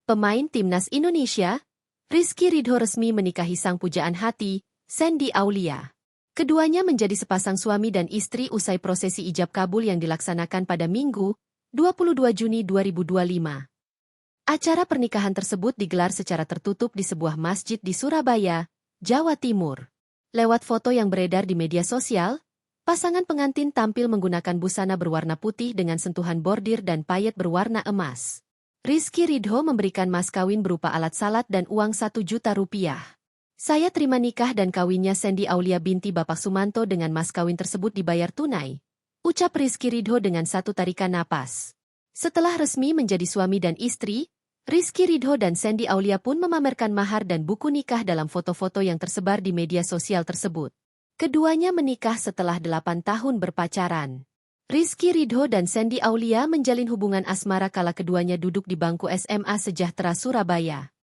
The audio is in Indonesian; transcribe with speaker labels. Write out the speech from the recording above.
Speaker 1: Pemain Timnas Indonesia, Rizky Ridho resmi menikahi sang pujaan hati, Shandy Aulia. Keduanya menjadi sepasang suami dan istri usai prosesi ijab kabul yang dilaksanakan pada Minggu, 22 Juni 2025. Acara pernikahan tersebut digelar secara tertutup di sebuah masjid di Surabaya, Jawa Timur. Lewat foto yang beredar di media sosial, pasangan pengantin tampil menggunakan busana berwarna putih dengan sentuhan bordir dan payet berwarna emas. Rizky Ridho memberikan mas kawin berupa alat salat dan uang 1 juta rupiah. Saya terima nikah dan kawinnya Shandy Aulia binti Bapak Sumanto dengan mas kawin tersebut dibayar tunai, ucap Rizky Ridho dengan satu tarikan napas. Setelah resmi menjadi suami dan istri, Rizky Ridho dan Shandy Aulia pun memamerkan mahar dan buku nikah dalam foto-foto yang tersebar di media sosial tersebut. Keduanya menikah setelah 8 tahun berpacaran. Rizky Ridho dan Shandy Aulia menjalin hubungan asmara kala keduanya duduk di bangku SMA Sejahtera Surabaya.